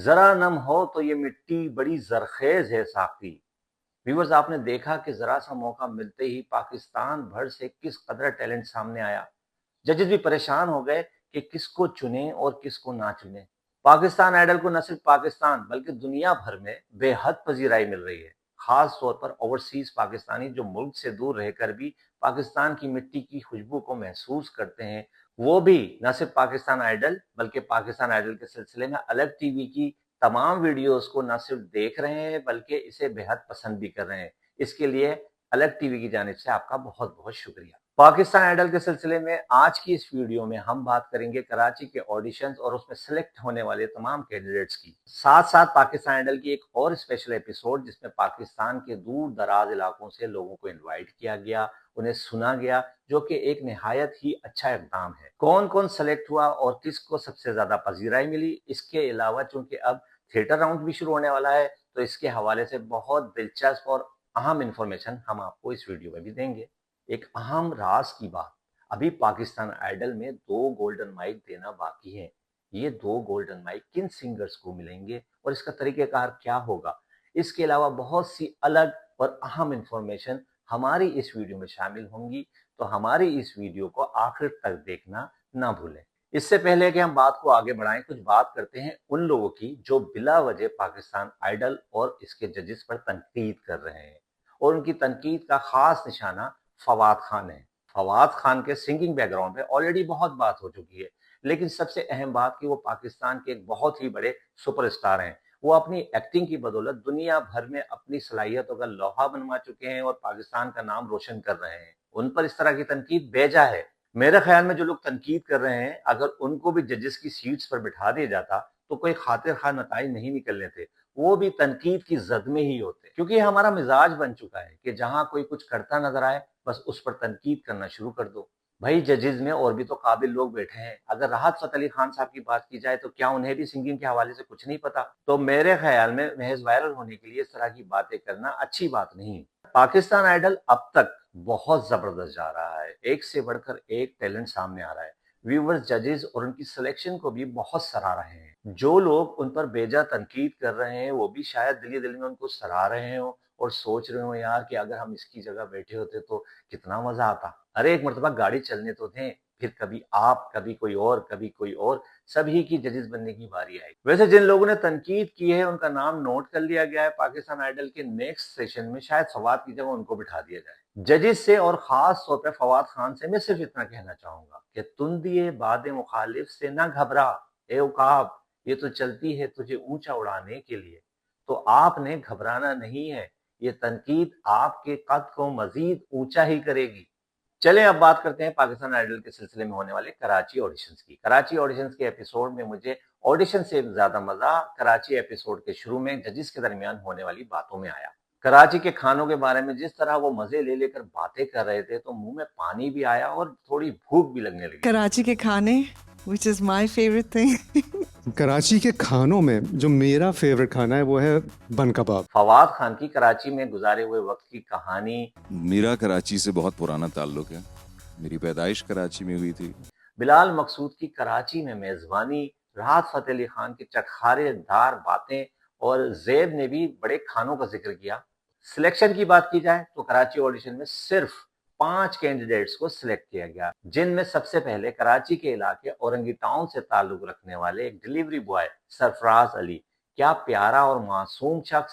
ذرا نم ہو تو یہ مٹی بڑی زرخیز ہے ساقی۔ ویورز، آپ نے دیکھا کہ ذرا سا موقع ملتے ہی پاکستان بھر سے کس قدر ٹیلنٹ سامنے آیا۔ ججز بھی پریشان ہو گئے کہ کس کو چنیں اور کس کو نہ چنیں۔ پاکستان آئیڈل کو نہ صرف پاکستان بلکہ دنیا بھر میں بے حد پذیرائی مل رہی ہے، خاص طور پر اوورسیز پاکستانی جو ملک سے دور رہ کر بھی پاکستان کی مٹی کی خوشبو کو محسوس کرتے ہیں، وہ بھی نہ صرف پاکستان آئیڈل بلکہ پاکستان آئیڈل کے سلسلے میں الگ ٹی وی کی تمام ویڈیوز کو نہ صرف دیکھ رہے ہیں بلکہ اسے بے حد پسند بھی کر رہے ہیں۔ اس کے لیے الگ ٹی وی کی جانب سے آپ کا بہت بہت شکریہ۔ پاکستان آئیڈل کے سلسلے میں آج کی اس ویڈیو میں ہم بات کریں گے کراچی کے آڈیشنز اور اس میں سلیکٹ ہونے والے تمام کینڈیڈیٹس کی، ساتھ ساتھ پاکستان آئیڈل کی ایک اور اسپیشل ایپیسوڈ جس میں پاکستان کے دور دراز علاقوں سے لوگوں کو انوائٹ کیا گیا، انہیں سنا گیا، جو کہ ایک نہایت ہی اچھا اقدام ہے۔ کون کون سلیکٹ ہوا اور کس کو سب سے زیادہ پذیرائی ملی، اس کے علاوہ چونکہ اب تھیٹر راؤنڈ بھی شروع ہونے والا ہے تو اس کے حوالے سے بہت دلچسپ اور اہم انفارمیشن ہم آپ کو اس ویڈیو میں بھی دیں گے۔ ایک اہم راز کی بات، ابھی پاکستان آئیڈل میں 2 گولڈن مائک دینا باقی ہے۔ یہ 2 گولڈن مائک کن سنگرز کو ملیں گے اور اس کا طریقہ کار کیا ہوگا، اس کے علاوہ بہت سی الگ اور اہم انفارمیشن ہماری اس ویڈیو میں شامل ہوں گی، تو ہماری اس ویڈیو کو آخر تک دیکھنا نہ بھولیں۔ اس سے پہلے کہ ہم بات کو آگے بڑھائیں، کچھ بات کرتے ہیں ان لوگوں کی جو بلا وجہ پاکستان آئیڈل اور اس کے ججز پر تنقید کر رہے ہیں، اور ان کی تنقید کا خاص نشانہ فواد خان ہے۔ فواد خان کے سنگنگ بیک گراؤنڈ پہ آلریڈی بہت بات ہو چکی ہے، لیکن سب سے اہم بات کہ وہ پاکستان کے ایک بہت ہی بڑے سپر اسٹار ہیں۔ وہ اپنی ایکٹنگ کی بدولت دنیا بھر میں اپنی صلاحیتوں کا لوہا بنوا چکے ہیں اور پاکستان کا نام روشن کر رہے ہیں۔ ان پر اس طرح کی تنقید بیجا ہے۔ میرے خیال میں جو لوگ تنقید کر رہے ہیں، اگر ان کو بھی ججز کی سیٹس پر بٹھا دیا جاتا تو کوئی خاطر خواہ نتائج نہیں نکلنے تھے، وہ بھی تنقید کی زد میں ہی ہوتے، کیونکہ یہ ہمارا مزاج بن چکا ہے کہ جہاں کوئی کچھ کرتا نظر آئے بس اس پر تنقید کرنا شروع کر دو۔ بھائی ججز میں اور بھی تو قابل لوگ بیٹھے ہیں۔ اگر راحت فتح علی خان صاحب کی بات کی جائے تو کیا انہیں بھی سنگنگ کے حوالے سے کچھ نہیں پتا؟ تو میرے خیال میں محض وائرل ہونے کے لیے اس طرح کی باتیں کرنا اچھی بات نہیں۔ پاکستان آئیڈل اب تک بہت زبردست جا رہا ہے، ایک سے بڑھ کر ایک ٹیلنٹ سامنے آ رہا ہے۔ ویورز ججز اور ان کی سلیکشن کو بھی بہت سراہ رہے ہیں۔ جو لوگ ان پر بیجا تنقید کر رہے ہیں وہ بھی شاید دلی دل میں ان کو سراہ رہے ہوں اور سوچ رہے ہوں یار کہ اگر ہم اس کی جگہ بیٹھے ہوتے تو کتنا مزہ آتا۔ ارے ایک مرتبہ گاڑی چلنے تو دیں، پھر کبھی آپ، کبھی کوئی اور، کبھی کوئی اور، سبھی کی ججز بننے کی باری آئے گی۔ ویسے جن لوگوں نے تنقید کی ہے ان کا نام نوٹ کر لیا گیا ہے، پاکستان آئیڈل کے نیکسٹ سیشن میں شاید فواد کی جگہ ان کو بٹھا دیا جائے۔ ججز سے اور خاص طور پہ فواد خان سے میں صرف اتنا کہنا چاہوں گا کہ تندیے باد مخالف سے نہ گھبرا اے عقاب، یہ تو چلتی ہے تجھے اونچا اڑانے کے لیے، تو آپ نے گھبرانا نہیں ہے، یہ تنقید آپ کے قد کو مزید اونچا ہی کرے گی۔ چلیں اب بات کرتے ہیں پاکستان آئیڈل کے سلسلے میں ہونے والے کراچی آڈیشنز کی۔ کراچی آڈیشنز کے ایپیسوڈ میں مجھے آڈیشن سے زیادہ مزہ کراچی ایپیسوڈ کے شروع میں ججز کے درمیان ہونے والی باتوں میں آیا۔ کراچی کے کھانوں کے بارے میں جس طرح وہ مزے لے لے کر باتیں کر رہے تھے تو منہ میں پانی بھی آیا اور تھوڑی بھوک بھی لگنے لگی۔ کراچی کے کھانے which is my favorite thing. Karachi کے کھانوں میں جو میرا فیوریٹ کھانا ہے وہ ہے بن کباب۔ فواد خان کی کراچی میں گزارے ہوئے وقت کی کہانی۔ میرا کراچی سے بہت پرانا تعلق ہے، میری پیدائش کراچی میں ہوئی تھی۔ بلال مقصود کی کراچی میں میزبانی، راحت فتح علی خان کی چٹخارے دار باتیں اور زیب نے بھی بڑے کھانوں کا ذکر کیا۔ سلیکشن کی بات کی جائے تو کراچی آڈیشن میں صرف 5 کینڈیڈیٹس کو سلیکٹ کیا گیا، جن میں سب سے پہلے کراچی کے علاقے اورنگی ٹاؤن سے تعلق رکھنے والے ایک ڈیلیوری بوائے سرفراز علی۔ کیا پیارا اور معصوم شخص،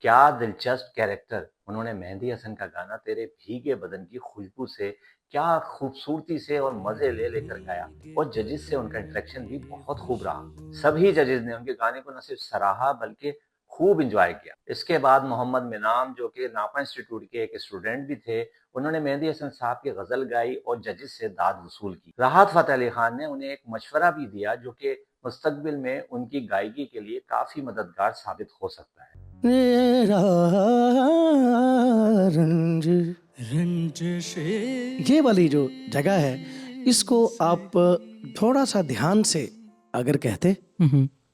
کیا دلچسپ کیریکٹر۔ انہوں نے مہندی حسن کا گانا تیرے بھیگے بدن کی خوشبو سے کیا خوبصورتی سے اور مزے لے لے کر گایا، اور ججز سے ان کا انٹریکشن بھی بہت خوب رہا۔ سبھی ججز نے ان کے گانے کو نہ صرف سراہا بلکہ خوب انجوائے کیا۔ اس کے بعد محمد منام جو کہ ناپا انسٹیٹیوٹ کے ایک اسٹوڈنٹ بھی تھے، انہوں نے مہندی حسن صاحب کی غزل گائی اور ججز سے داد وصول کی۔ راحت فتح علی خان نے انہیں ایک مشورہ بھی دیا جو کہ مستقبل میں ان کی گائیکی کے لیے کافی مددگار ثابت ہو سکتا ہے۔ یہ والی جو جگہ ہے اس کو آپ تھوڑا سا دھیان سے اگر کہتے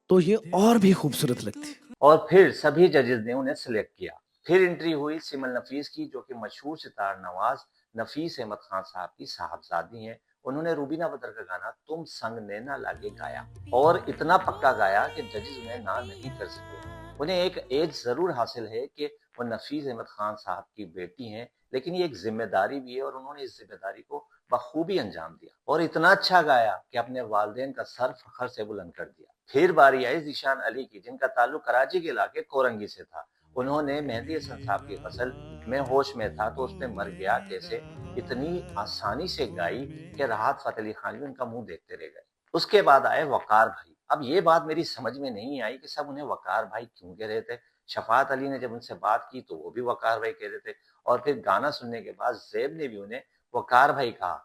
تو یہ اور بھی خوبصورت لگتی۔ اور پھر سبھی ججز نے انہیں سلیکٹ کیا۔ پھر انٹری ہوئی سمل نفیس کی جو کہ مشہور ستار نواز نفیس احمد خان صاحب کی صاحبزادی ہیں، انہوں نے روبینہ بدر کا گانا تم سنگ نینا لاگے گایا اور اتنا پکا گایا کہ ججز انہیں نہ نہیں کر سکے. انہیں ایک ایج ضرور حاصل ہے کہ وہ نفیس احمد خان صاحب کی بیٹی ہیں، لیکن یہ ایک ذمہ داری بھی ہے اور انہوں نے اس ذمہ داری کو بخوبی انجام دیا اور اتنا اچھا گایا کہ اپنے والدین کا سر فخر سے بلند کر دیا. پھر باری آئی ذیشان علی کی، جن کا تعلق کراچی کے علاقے کورنگی سے تھا. انہوں نے مہدی حسن صاحب کی غزل میں ہوش میں تھا تو اس نے مر گیا کیسے اتنی آسانی سے گائی کہ راحت فتح علی خان بھی ان کا منہ دیکھتے رہ گئے. اس کے بعد آئے وقار بھائی. اب یہ بات میری سمجھ میں نہیں آئی کہ سب انہیں وقار بھائی کیوں کہہ رہے تھے. شفاعت علی نے جب ان سے بات کی تو وہ بھی وقار بھائی کہہ رہے تھے، اور پھر گانا سننے کے بعد زیب نے بھی انہیں وقار بھائی کہا.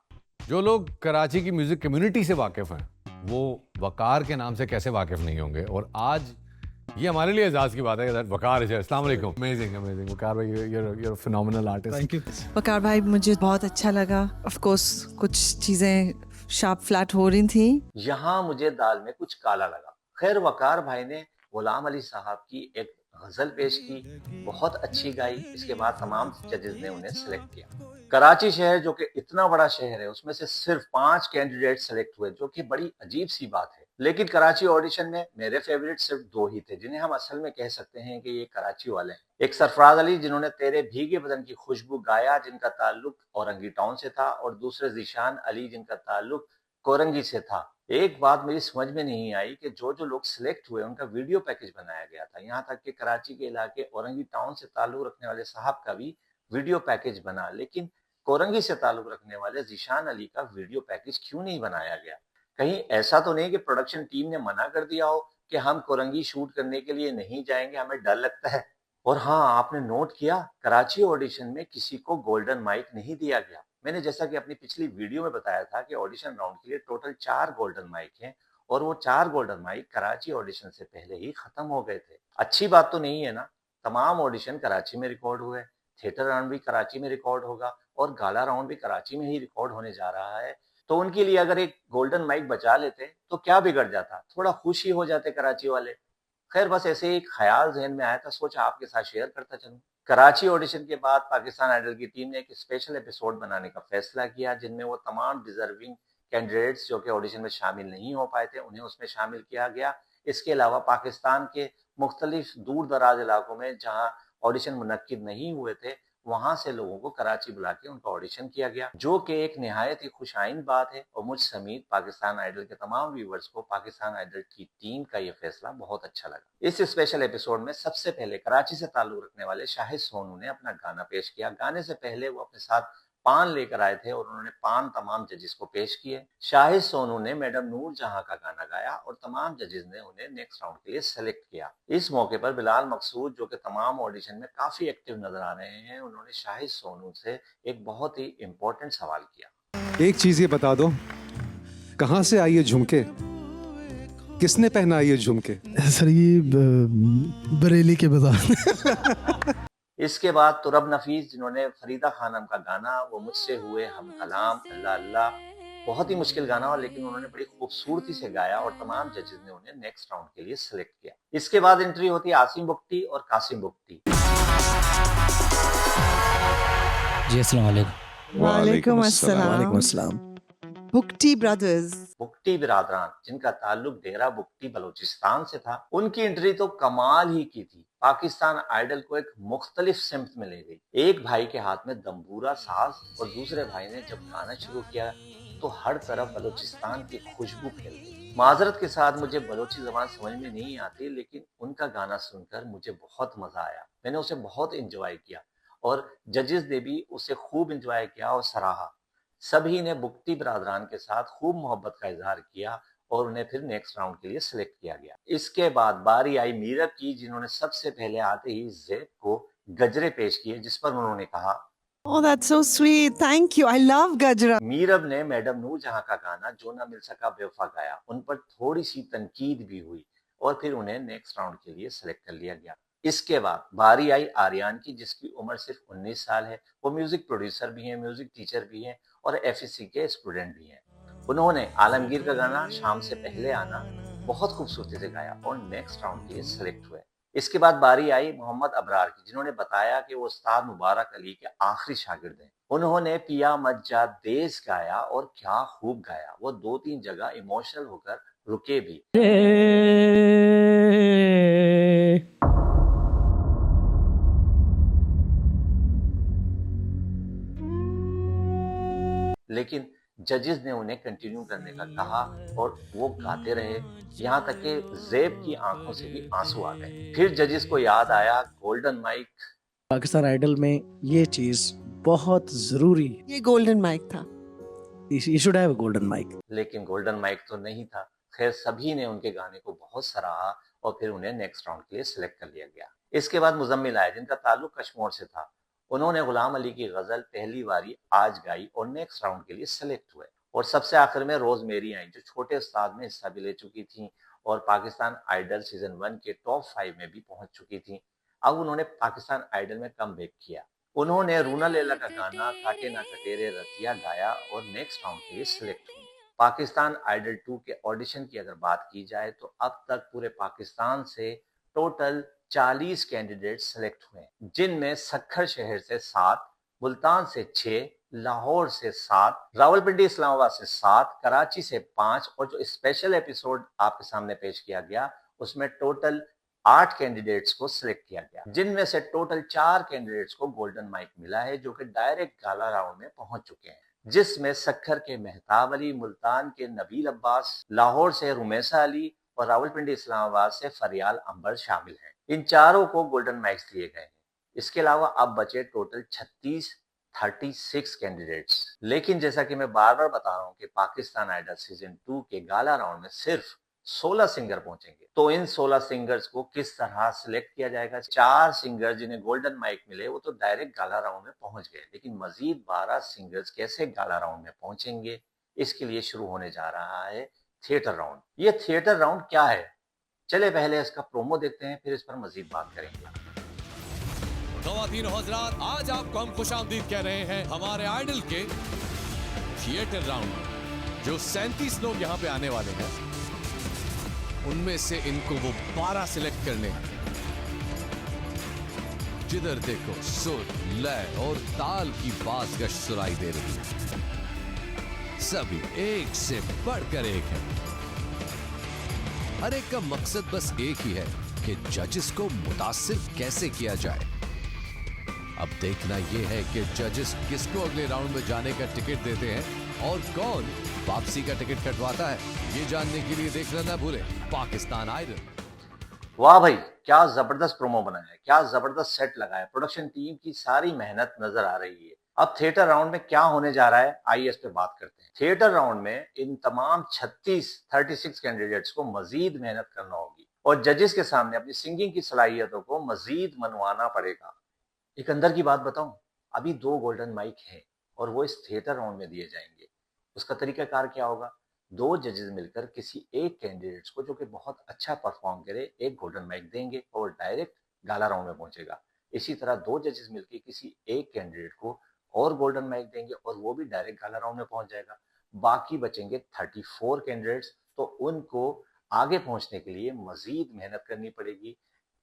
جو لوگ کراچی کی میوزک کمیونٹی سے واقف ہیں وہ وقار کے نام سے کیسے واقف نہیں ہوں گے؟ اور آج یہ ہمارے لیے اعزاز کی بات ہے کہ وقار ہے. السلام علیکم. امیزنگ امیزنگ وقار بھائی، you phenomenal artist. Thank you. Waqar بھائی مجھے بہت اچھا لگا. آف کورس کچھ چیزیں شارپ فلیٹ ہو رہی تھیں. یہاں مجھے دال میں کچھ کالا لگا. خیر وقار بھائی نے غلام علی صاحب کی ایک غزل پیش کی، بہت اچھی گائی. اس کے بعد تمام ججز نے انہیں سلیکٹ کیا. کراچی شہر جو کہ اتنا بڑا شہر ہے، اس میں سے صرف 5 کینڈیڈیٹ سلیکٹ ہوئے، جو کہ بڑی عجیب سی بات ہے. لیکن کراچی آڈیشن میں میرے فیوریٹ صرف 2 ہی تھے، جنہیں ہم اصل میں کہہ سکتے ہیں کہ یہ کراچی والے ہیں. ایک سرفراز علی جنہوں نے تیرے بھیگے بدن کی خوشبو گایا، جن کا تعلق اورنگی ٹاؤن سے تھا، اور دوسرے ذیشان علی جن کا تعلق کورنگی سے تھا. ایک بات میری سمجھ میں نہیں آئی کہ جو لوگ سلیکٹ ہوئے ان کا ویڈیو پیکج بنایا گیا تھا. یہاں تک کہ کراچی کے علاقے اورنگی ٹاؤن سے تعلق رکھنے والے صاحب کا بھی ویڈیو پیکج بنا، لیکن کورنگی سے تعلق رکھنے والے ذیشان علی کا ویڈیو پیکج کیوں نہیں بنایا گیا؟ کہیں ایسا تو نہیں کہ پروڈکشن ٹیم نے منع کر دیا ہو کہ ہم کورنگی شوٹ کرنے کے لیے نہیں جائیں گے، ہمیں ڈر لگتا ہے؟ اور ہاں، آپ نے نوٹ کیا کراچی آڈیشن میں کسی کو گولڈن مائک نہیں دیا گیا. میں نے جیسا کہ اپنی پچھلی ویڈیو میں بتایا تھا کہ آڈیشن راؤنڈ کے لیے ٹوٹل 4 گولڈن مائک ہیں، اور وہ 4 گولڈن مائک کراچی آڈیشن سے پہلے ہی ختم ہو گئے تھے. اچھی بات تو نہیں ہے نا؟ تمام آڈیشن کراچی میں ریکارڈ ہوئے، تھیٹر راؤنڈ بھی کراچی میں ریکارڈ ہوگا، اور گالا راؤنڈ بھی کراچی میں ہی ریکارڈ ہونے جا رہا ہے. تو ان کے لیے اگر ایک گولڈن مائک بچا لیتے تو کیا بگڑ جاتا؟ تھوڑا خوشی ہو جاتے کراچی والے. خیر بس ایسے ایک خیال ذہن میں آیا تھا، سوچا آپ کے ساتھ شیئر کرتا چلوں. کراچی آڈیشن کے بعد پاکستان آئیڈل کی ٹیم نے ایک اسپیشل ایپیسوڈ بنانے کا فیصلہ کیا، جن میں وہ تمام ڈیزرونگ کینڈیڈیٹس جو کہ آڈیشن میں شامل نہیں ہو پائے تھے انہیں اس میں شامل کیا گیا. اس کے علاوہ پاکستان کے مختلف دور دراز علاقوں میں جہاں آڈیشن منعقد نہیں ہوئے تھے، وہاں سے لوگوں کو کراچی بلا کے ان کا آڈیشن کیا گیا، جو کہ ایک نہایت ہی خوش آئند بات ہے. اور مجھ سمیت پاکستان آئیڈل کے تمام ویورز کو پاکستان آئیڈل کی ٹیم کا یہ فیصلہ بہت اچھا لگا. اس اسپیشل ایپیسوڈ میں سب سے پہلے کراچی سے تعلق رکھنے والے شاہد سونو نے اپنا گانا پیش کیا. گانے سے پہلے وہ اپنے ساتھ پان لے کر آئے تھے اور انہوں نے پان تمام ججز کو پیش کیے. شاہد سونو نے میڈم نور جہاں کا گانا گایا اور تمام ججز نے انہیں نیکسٹ راؤنڈ کے لیے سلیکٹ کیا. اس موقع پر بلال مقصود جو کہ تمام آڈیشن میں کافی ایکٹیو نظر آ رہے ہیں، انہوں نے شاہد سونو سے ایک بہت ہی امپورٹنٹ سوال کیا. ایک چیز یہ بتا دو، کہاں سے آئی یہ جھمکے؟ کس نے پہنا یہ جھمکے؟ سر یہ بریلی کے بازار. اس کے بعد ترب نفیس جنہوں نے فریدہ خانم کا گانا وہ مجھ سے ہوئے ہم کلام اللہ اللہ، بہت ہی مشکل گانا لیکن انہوں نے بڑی خوبصورتی سے گایا اور تمام ججز نے انہیں نیکسٹ راؤنڈ کے لیے سلیکٹ کیا. اس کے بعد انٹری ہوتی ہے عاصم بگٹی اور قاسم بگٹی. جی السلام علیکم. وعلیکم السلام. وعلیکم السلام. بگٹی برادرز. بگٹی برادران جن کا تعلق ڈیرہ بگٹی بلوچستان سے تھا، ان کی انٹری تو کمال ہی کی تھی. پاکستان آئیڈل کو ایک مختلف سمت میں لے گئی. ایک بھائی کے ہاتھ میں دمبورا ساز اور دوسرے بھائی نے جب گانا شروع کیا تو ہر طرف بلوچستان کی خوشبو پھیل گئی. معذرت کے ساتھ مجھے بلوچی زبان سمجھ میں نہیں آتی، لیکن ان کا گانا سن کر مجھے بہت مزہ آیا. میں نے اسے بہت انجوائے کیا اور ججز نے بھی اسے خوب انجوائے کیا اور سراہا. سبھی نے بگٹی برادران کے ساتھ خوب محبت کا اظہار کیا اور انہیں پھر نیکسٹ راؤنڈ کے لیے سلیکٹ کیا گیا. اس کے بعد باری آئی میرب کی، جنہوں نے سب سے پہلے آتے ہی زیب کو گجرے پیش کیے، جس پر انہوں نے کہا Oh, that's so sweet. Thank you. I love Gajra. Meerab نے میڈم نور جہاں کا گانا جو نہ مل سکا بے وفا گایا. ان پر تھوڑی سی تنقید بھی ہوئی اور پھر انہیں نیکسٹ راؤنڈ کے لیے سلیکٹ کر لیا گیا. اس کے بعد باری آئی آریان کی، جس کی عمر صرف 19 سال ہے. وہ میوزک پروڈیوسر بھی ہیں، میوزک ٹیچر بھی ہیں اور ایف ایس سی کے اسٹوڈنٹ بھی ہیں. انہوں نے عالمگیر کا گانا شام سے پہلے آنا بہت خوبصورتی سے گایا اور نیکسٹ راؤنڈ کے لیے سلیکٹ ہوئے. اس کے بعد باری آئی محمد ابرار کی، جنہوں نے بتایا کہ وہ استاد مبارک علی کے آخری شاگرد ہیں. انہوں نے پیا مجا دیس گایا اور کیا خوب گایا. وہ 2-3 جگہ ایموشنل ہو کر رکے بھی. لیکن ججز نے انہیں کنٹینیو کرنے کا کہا اور وہ گاتے رہے، یہاں تک کہ زیب کی آنکھوں سے بھی آنسو آ گئے. پھر ججز کو یاد آیا گولڈن مائک. پاکستان آئیڈل میں یہ چیز بہت ضروری ہے. یہ گولڈن مائک تھا. You should have a golden mic. لیکن گولڈن مائک تو نہیں تھا. خیر سبھی نے ان کے گانے کو بہت سراہا اور پھر انہیں نیکسٹ راؤنڈ کے لیے سلیکٹ کر لیا گیا. اس کے بعد مزمل آئے جن کا تعلق کشمور سے تھا. انہوں نے غلام علی کی غزل پہلی باری آج گائی اور نیکسٹ راؤنڈ کے لیے سلیکٹ ہوئے. اور سب سے آخر میں روز میری آئیں جو چھوٹے استاد میں حصہ بھی لے چکی تھیں اور پاکستان آئیڈل سیزن 1 کے ٹاپ 5 میں بھی پہنچ چکی تھیں. اب انہوں نے پاکستان آئیڈل میں کم بیک کیا. انہوں نے رونا لیلا کا گانا کاٹے نہ کٹیرے رتیا گایا اور نیکسٹ راؤنڈ کے لیے سلیکٹ ہوئی. پاکستان آئیڈل 2 کے آڈیشن کی اگر بات کی جائے تو اب تک پورے پاکستان سے ٹوٹل 40 کینڈیڈیٹ سلیکٹ ہوئے ہیں، جن میں سکھر شہر سے 7، ملتان سے 6، لاہور سے 7، راولپنڈی اسلام آباد سے 7، کراچی سے 5 اور جو اسپیشل ایپیسوڈ آپ کے سامنے پیش کیا گیا اس میں ٹوٹل 8 کینڈیڈیٹس کو سلیکٹ کیا گیا، جن میں سے ٹوٹل 4 کینڈیڈیٹس کو گولڈن مائک ملا ہے جو کہ ڈائریکٹ گالا راؤنڈ میں پہنچ چکے ہیں، جس میں سکھر کے مہتاب علی، ملتان کے نبیل عباس، لاہور سے رمیسہ علی اور راولپنڈی اسلام آباد سے فریال امبر شامل ہیں. ان چاروں کو گولڈن مائکس دیے گئے ہیں. اس کے علاوہ اب بچے ٹوٹل 36 کینڈیڈیٹس. لیکن جیسا کہ میں بار بار بتا رہا ہوں کہ پاکستان آئیڈل سیزن 2 کے گالا راؤنڈ میں صرف 16 سنگر پہنچیں گے. تو ان 16 سنگرز کو کس طرح سلیکٹ کیا جائے گا؟ 4 سنگر جنہیں گولڈن مائک ملے وہ تو ڈائریکٹ گالا راؤنڈ میں پہنچ گئے، لیکن مزید 12 سنگرز کیسے گالا راؤنڈ میں پہنچیں گے؟ اس کے لیے شروع ہونے جا رہا ہے تھیٹر راؤنڈ. یہ تھیٹر راؤنڈ کیا ہے؟ چلے پہلے اس کا پرومو دیکھتے ہیں، پھر اس پر مزید بات کریں گے. خواتین و حضرات، آج آپ کو ہم خوش آمدید کہہ رہے ہیں ہمارے آئیڈل کے تھیٹر راؤنڈ میں. جو 37 لوگ یہاں پہ آنے والے ہیں ان میں سے ان کو وہ 12 سلیکٹ کرنے ہیں. جدھر دیکھو سر، لے اور تال کی باز گشت سرائی دے رہی ہے. سبھی ایک سے بڑھ کر ایک ہے. ہر ایک کا مقصد بس ایک ہی ہے کہ ججز کو متاثر کیسے کیا جائے. اب دیکھنا یہ ہے کہ ججز کس کو اگلے راؤنڈ میں جانے کا ٹکٹ دیتے ہیں اور کون واپسی کا ٹکٹ کٹواتا ہے. یہ جاننے کے لیے دیکھنا نہ بھولیں پاکستان آئیڈل. واہ بھائی، کیا زبردست پرومو بنایا ہے، کیا زبردست سیٹ لگا ہے. پروڈکشن ٹیم کی ساری محنت نظر آ رہی ہے. اب تھیٹر راؤنڈ میں کیا ہونے جا رہا ہے، آئیے اس پہ بات کرتے ہیں. تھیٹر راؤنڈ میں ان تمام 36 کینڈیڈیٹس کو مزید محنت کرنا ہوگی اور ججز کے سامنے اپنی سنگنگ کی صلاحیتوں کو مزید منوانا پڑے گا. ایک اندر کی بات بتاؤں، ابھی 2 گولڈن مائک ہیں اور وہ اس تھیٹر راؤنڈ میں دیے جائیں گے. اس کا طریقہ کار کیا ہوگا؟ 2 ججز مل کر کسی ایک کینڈیڈیٹس کو جو کہ بہت اچھا پرفارم کرے ایک گولڈن مائک دیں گے اور ڈائریکٹ گالا راؤنڈ میں پہنچے گا. اسی طرح 2 ججز مل کے کسی ایک کینڈیڈیٹ کو اور گولڈن مائک دیں گے اور وہ بھی ڈائریکٹ گالا راؤنڈ میں پہنچ جائے گا. باقی بچیں گے 34 کینڈیڈیٹس، تو ان کو آگے پہنچنے کے لیے مزید محنت کرنی پڑے گی.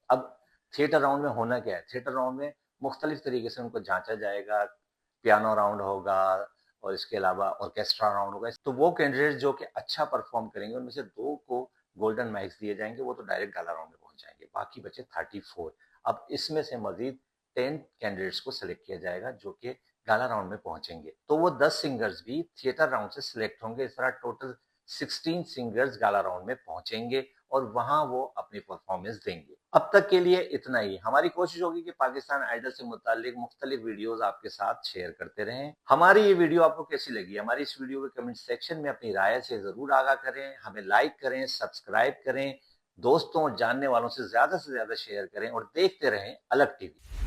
اب تھیٹر راؤنڈ میں ہونا کیا ہے؟ تھیٹر راؤنڈ میں مختلف طریقے سے ان کو جانچا جائے گا. پیانو راؤنڈ ہوگا اور اس کے علاوہ آرکیسٹرا راؤنڈ ہوگا. تو وہ کینڈیڈیٹ جو کہ اچھا پرفارم کریں گے ان میں سے 2 کو گولڈن مائکس دیے جائیں گے، وہ تو ڈائریکٹ گالا راؤنڈ میں پہنچ جائیں گے. باقی بچے 34. اب اس میں سے مزید 10 کینڈیڈیٹس کو سلیکٹ کیا جائے گا جو کہ گالا راؤنڈ میں پہنچیں گے. تو وہ 10 سنگرز بھی تھیٹر راؤنڈ سے سلیکٹ ہوں گے. اس طرح ٹوٹل 16 سنگرز گالا راؤنڈ میں پہنچیں گے اور وہاں وہ اپنی پرفارمنس دیں گے. اب تک کے لیے اتنا ہی. ہماری کوشش ہوگی کہ پاکستان آئیڈل سے متعلق مختلف ویڈیوز آپ کے ساتھ شیئر کرتے رہیں. ہماری یہ ویڈیو آپ کو کیسی لگی؟ ہماری اس ویڈیو کے کمنٹ سیکشن میں اپنی رائے سے ضرور آگاہ کریں. ہمیں لائک کریں، سبسکرائب کریں، دوستوں اور جاننے والوں سے زیادہ شیئر کریں اور دیکھتے رہیں الگ ٹی وی.